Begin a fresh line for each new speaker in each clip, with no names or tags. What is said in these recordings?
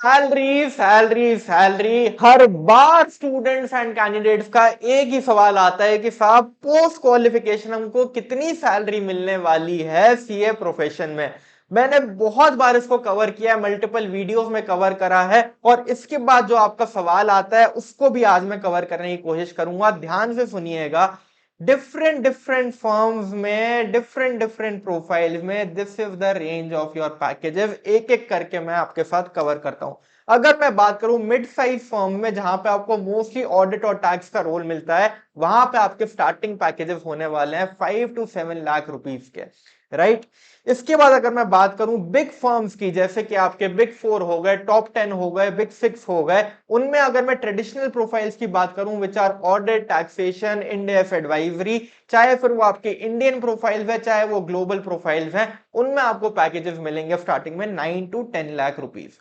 Salary salary salary, her bar students and candidates का एक ही सवाल आता है कि साहब पोस्ट क्वालिफिकेशन हमको कितनी सैलरी मिलने वाली है सीए प्रोफेशन में। मैंने बहुत बार इसको कवर किया है, मल्टीपल वीडियोस में कवर करा है, और इसके बाद जो आपका सवाल आता है उसको भी आज मैं कवर करने की कोशिश करूंगा। ध्यान से सुनिएगा। डिफरेंट डिफरेंट फर्म्स में डिफरेंट डिफरेंट प्रोफाइल में this is the range of your packages, एक एक करके मैं आपके साथ कवर करता हूं। अगर मैं बात करूं मिड साइज फर्म में जहां पे आपको मोस्टली ऑडिट और टैक्स का रोल मिलता है, वहां पे आपके स्टार्टिंग पैकेजेस होने वाले हैं 5 to 7 लाख रुपीस के, राइट। इसके बाद अगर मैं बात करूं बिग फर्म्स की, जैसे कि आपके बिग 4 हो गए, टॉप 10 हो गए, बिग 6 हो गए, उनमें अगर मैं ट्रेडिशनल प्रोफाइल्स की बात करूं विच आर ऑडिट, टैक्सेशन, इंडेफ एडवाइजरी, चाहे फिर वो आपके इंडियन प्रोफाइल्स है चाहे वो ग्लोबल प्रोफाइल्स हैं, उनमें आपको पैकेजेस मिलेंगे स्टार्टिंग में 9 to 10 लाख रुपीस।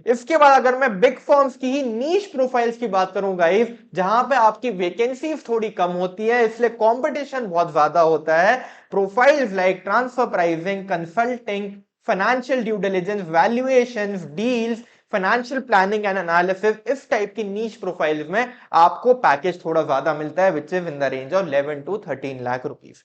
इसके बाद अगर मैं बिग फर्म्स की ही नीश प्रोफाइल्स की बात करूं गाइस, जहां पे आपकी वैकेंसीज थोड़ी कम होती है इसलिए कंपटीशन बहुत ज्यादा होता है, profiles like transfer pricing, consulting, financial due diligence, valuations, deals, financial planning and analysis, इस टाइप की नीश प्रोफाइल्स में आपको पैकेज थोड़ा ज्यादा मिलता है which is in the range of 11 to 13 lakh rupees.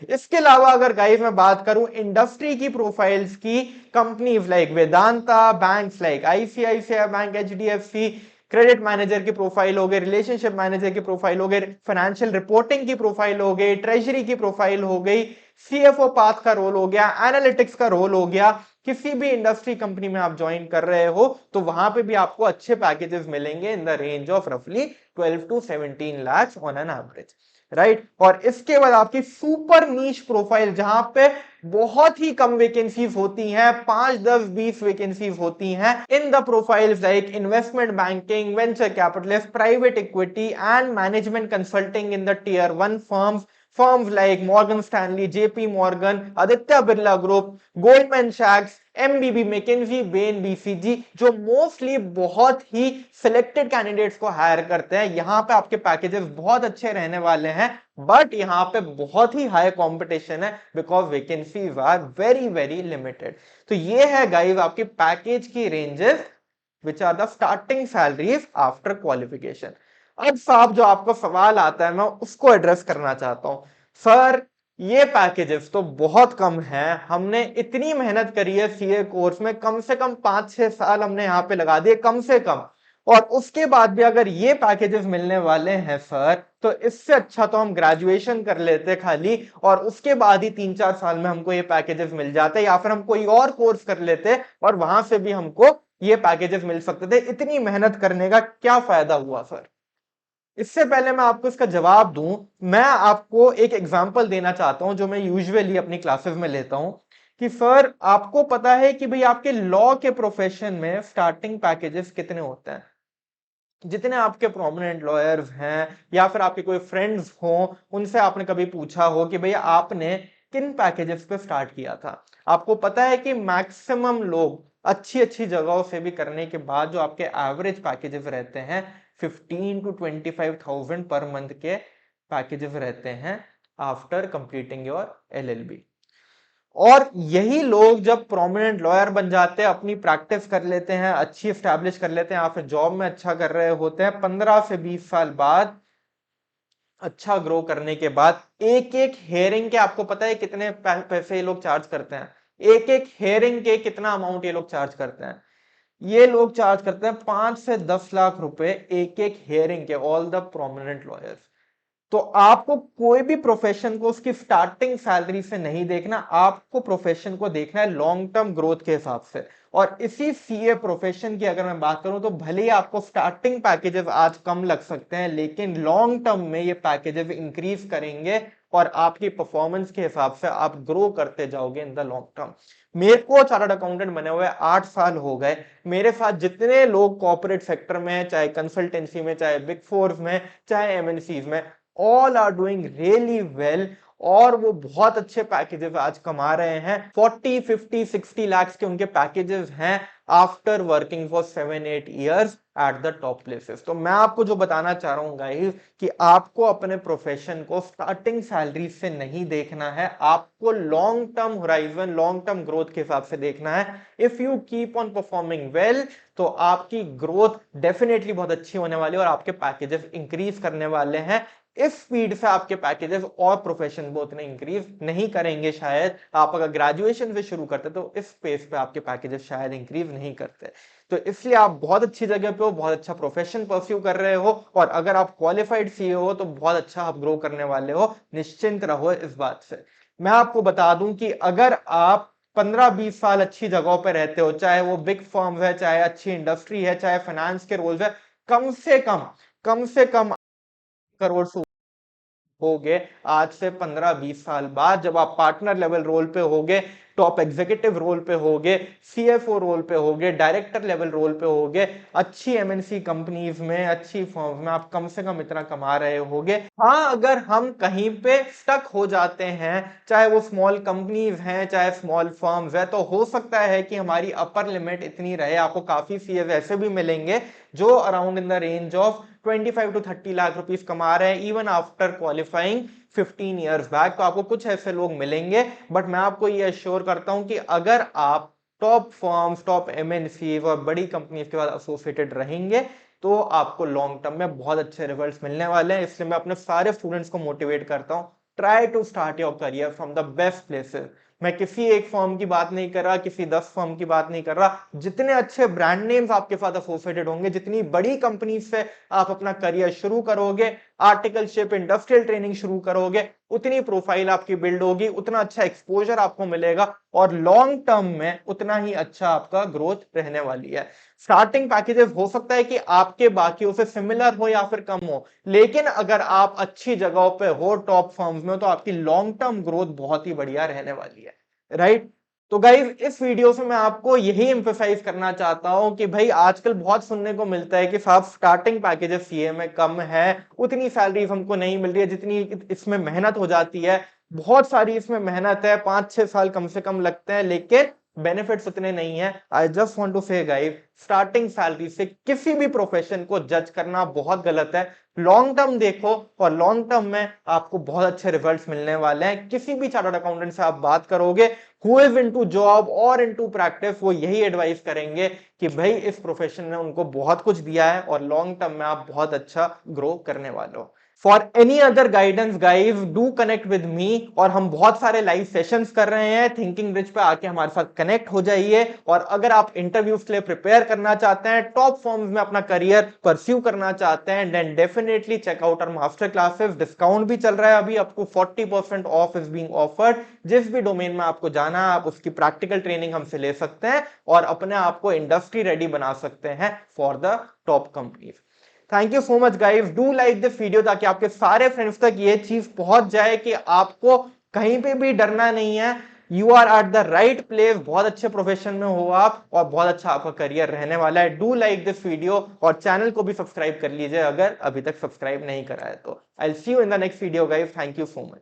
इसके अलावा अगर गाइस मैं बात करूं इंडस्ट्री की प्रोफाइल्स की, companies like Vedanta, banks like ICICI bank, HDFC, credit manager की प्रोफाइल हो गई, रिलेशनशिप मैनेजर की प्रोफाइल हो गई, फाइनेंशियल रिपोर्टिंग की प्रोफाइल हो गई, ट्रेजरी की प्रोफाइल हो गई, सीएफओ पाथ का रोल हो गया, एनालिटिक्स का रोल हो गया, किसी भी इंडस्ट्री कंपनी में आप ज्वाइन कर रहे हो तो वहां पे भी आपको अच्छे पैकेजेस मिलेंगे इन द रेंज ऑफ रफली 12 to 17 lakh on an average, right. और इसके बाद आपकी सुपर नीश प्रोफाइल जहां पे बहुत ही कम वैकेंसीज होती हैं, 5 10 20 वैकेंसीज होती हैं, in the profiles like investment banking, venture capitalist, private equity and management consulting in the tier 1 firms, firms like Morgan Stanley, JP Morgan, Aditya Birla Group, Goldman Sachs, MBB, McKinsey, Bain, BCG, जो mostly बहुत ही selected candidates को higher करते हैं। यहां पे आपके packages बहुत अच्छे रहने वाले हैं, बट यहां पे बहुत ही हाई कंपटीशन है because vacancies are very very limited. तो ये है गाइस आपकी पैकेज की ranges which are the starting salaries after qualification. अब साहब जो आपको सवाल आता है मैं उसको एड्रेस करना चाहता हूं। सर ये पैकेजेस तो बहुत कम है, हमने इतनी मेहनत करी है सीए कोर्स में, कम से कम 5 6 साल हमने यहाँ पे लगा दिए कम से कम, और उसके बाद भी अगर ये पैकेजेस मिलने वाले हैं सर, तो इससे अच्छा तो हम ग्रेजुएशन कर लेते खाली और उसके बाद ही 3 4 साल में हमको ये पैकेजेस मिल जाते, या फिर हम कोई और कोर्स कर लेते और वहां से भी हमको ये पैकेजेस मिल सकते थे। इतनी मेहनत करने का क्या फायदा हुआ सर? इससे पहले मैं आपको इसका जवाब दूं, मैं आपको एक एग्जांपल देना चाहता हूं जो मैं यूजुअली अपनी क्लासेस में लेता हूं कि सर आपको पता है कि भाई आपके लॉ के प्रोफेशन में स्टार्टिंग पैकेजेस कितने होते हैं? जितने आपके प्रोमिनेंट लॉयर्स हैं या फिर आपके कोई फ्रेंड्स हो, उनसे आपने कभी पूछा हो कि भैया आपने किन पैकेजेस पे स्टार्ट किया था, आपको पता है कि मैक्सिमम लोग अच्छी अच्छी जगहों से भी करने के बाद जो आपके एवरेज पैकेजेस रहते हैं 15 to 25,000 पर मंथ के पैकेजेस रहते हैं आफ्टर कंप्लीटिंग योर एलएलबी। और यही लोग जब प्रोमिनेंट लॉयर बन जाते हैं, अपनी प्रैक्टिस कर लेते हैं, अच्छी स्टैब्लिश कर लेते हैं, या फिर जॉब में अच्छा कर रहे होते हैं, 15 से 20 साल बाद अच्छा ग्रो करने के बाद एक एक हेयरिंग के आपको पता है कितने पैसे ये लोग चार्ज करते हैं? एक एक हेयरिंग के कितना अमाउंट ये लोग चार्ज करते हैं? ये लोग चार्ज करते हैं 5 से 10 लाख रुपए एक एक हेयरिंग के, ऑल द प्रोमिनेंट लॉयर्स। तो आपको कोई भी प्रोफेशन को उसकी स्टार्टिंग सैलरी से नहीं देखना, आपको प्रोफेशन को देखना है लॉन्ग टर्म ग्रोथ के हिसाब से। और इसी सीए प्रोफेशन की अगर मैं बात करूं तो भले ही आपको स्टार्टिंग पैकेजेस आज कम लग सकते हैं, लेकिन लॉन्ग टर्म में ये पैकेजेस इंक्रीज करेंगे और आपकी परफॉर्मेंस के हिसाब से आप ग्रो करते जाओगे इन द लॉन्ग टर्म। मेरे को चार्टर्ड अकाउंटेंट बने हुए 8 साल हो गए, मेरे साथ जितने लोग कॉर्पोरेट सेक्टर में, चाहे कंसल्टेंसी में, चाहे बिग फोर में, चाहे एमएनसीज में, all are doing really well और वो बहुत अच्छे पैकेजेस आज कमा रहे हैं। 40, 50, 60 लाख के उनके पैकेजेस हैं after working for 7-8 years at the top places. तो मैं आपको जो बताना चाह रहा हूं गाइस कि आपको अपने प्रोफेशन को स्टार्टिंग सैलरी से नहीं देखना है, आपको long term horizon, long term growth के हिसाब से देखना है। If you keep on performing well तो आपकी ग्रोथ डेफिनेटली बहुत अच्छी होने वाली है और आपके पैकेजेस इंक्रीज करने वाले हैं। इस स्पीड से आपके पैकेजेस और प्रोफेशन वो उतने इंक्रीज नहीं करेंगे। शायद आप अगर ग्रेजुएशन से शुरू करते तो इस स्पेस पे आपके पैकेजेस शायद इंक्रीज नहीं करते। तो इसलिए आप बहुत अच्छी जगह पे हो, बहुत अच्छा प्रोफेशन परस्यू कर रहे हो और अगर आप क्वालिफाइड सीईओ हो तो बहुत अच्छा आप ग्रो करने वाले हो। निश्चिंत रहो इस बात से। मैं आपको बता दूं कि अगर आप 15-20 साल अच्छी जगहों पर रहते हो, चाहे वो बिग फर्म्स है, चाहे अच्छी इंडस्ट्री है, चाहे फाइनेंस के रोल्स है, कम से कम करोड़ से होगे आज से 15-20 साल बाद, जब आप पार्टनर लेवल रोल पे होगे, टॉप एग्जीक्यूटिव रोल पे होगे, सीएफओ रोल पे होगे, डायरेक्टर लेवल रोल पे होगे, अच्छी एमएनसी कंपनीज में, अच्छी फर्म्स में आप कम से कम इतना कमा रहे होगे। हाँ, अगर हम कहीं पे स्टक हो जाते हैं, चाहे वो स्मॉल कंपनीज हैं चाहे स्मॉल फर्म्स है, तो हो सकता है कि हमारी अपर लिमिट इतनी रहे। आपको काफी सीए ऐसे भी मिलेंगे जो around in the range of 25 to 30 lakh rupees कमा रहे हैं even after qualifying 15 years back. तो आपको कुछ ऐसे लोग मिलेंगे, बट मैं आपको ये अश्योर करता हूं कि अगर आप टॉप फर्म्स, टॉप एमएनसी और बड़ी कंपनीज के साथ एसोसिएटेड रहेंगे तो आपको लॉन्ग टर्म में बहुत अच्छे रिजल्ट्स मिलने वाले हैं। इसलिए मैं अपने सारे स्टूडेंट्स को मोटिवेट करता हूं, try to start your career from the best places. मैं किसी एक फर्म की बात नहीं कर रहा, किसी 10 फर्म की बात नहीं कर रहा। जितने अच्छे ब्रांड नेम्स आपके साथ एसोसिएटेड होंगे, जितनी बड़ी कंपनी से आप अपना करियर शुरू करोगे, आर्टिकलशिप, इंडस्ट्रियल ट्रेनिंग शुरू करोगे, उतनी प्रोफाइल आपकी बिल्ड होगी, उतना अच्छा एक्सपोजर आपको मिलेगा और लॉन्ग टर्म में उतना ही अच्छा आपका ग्रोथ रहने वाली है। स्टार्टिंग पैकेजेस हो सकता है कि आपके बाकियों से सिमिलर हो या फिर कम हो, लेकिन अगर आप अच्छी जगहों पे हो, टॉप फर्म्स में, तो आपकी लॉन्ग टर्म ग्रोथ बहुत ही बढ़िया रहने वाली है। राइट? तो गाइज इस वीडियो से मैं आपको यही एम्फेसाइज करना चाहता हूं कि भाई आजकल बहुत सुनने को मिलता है कि साहब स्टार्टिंग पैकेजेस सीए में कम है, उतनी सैलरी हमको नहीं मिल रही है जितनी इसमें मेहनत हो जाती है। बहुत सारी इसमें मेहनत है, 5-6 साल कम से कम लगते हैं, लेकिन बेनिफिट्स उतने नहीं है। आई जस्ट वांट टू से गाइस, स्टार्टिंग सैलरी से किसी भी प्रोफेशन को जज करना बहुत गलत है। लॉन्ग टर्म देखो और लॉन्ग टर्म में आपको बहुत अच्छे रिजल्ट्स मिलने वाले हैं। किसी भी चार्टर्ड अकाउंटेंट से आप बात करोगे हु इज इनटू जॉब और इनटू प्रैक्टिस, वो यही एडवाइस करेंगे कि भाई इस प्रोफेशन ने उनको बहुत कुछ दिया है और लॉन्ग टर्म में आप बहुत अच्छा ग्रो करने वाले हो। For any other guidance guys do connect with me, और हम बहुत सारे लाइव सेशंस कर रहे हैं। थिंकिंग रिच पे आके हमारे साथ कनेक्ट हो जाइए। और अगर आप इंटरव्यूज के लिए प्रिपेयर करना चाहते हैं, टॉप फॉर्म्स में अपना करियर परस्यू करना चाहते हैं, then definitely check out our master classes. Discount भी चल रहा है अभी, आपको 40% ऑफ इज बीइंग ऑफर्ड। जिस भी डोमेन में आपको जाना है आप उसकी प्रैक्टिकल ट्रेनिंग हमसे ले सकते हैं और अपने आप को इंडस्ट्री रेडी बना सकते हैं for the top companies. Thank you so much guys, do like this video ताकि आपके सारे फ्रेंड्स तक ये चीज पहुंच जाए कि आपको कहीं पे भी डरना नहीं है। You are at the right place, बहुत अच्छे प्रोफेशन में हो आप और बहुत अच्छा आपका करियर रहने वाला है। डू लाइक दिस वीडियो और चैनल को भी सब्सक्राइब कर लीजिए अगर अभी तक सब्सक्राइब नहीं करा है तो। I will see you in the next video guys, thank you so much.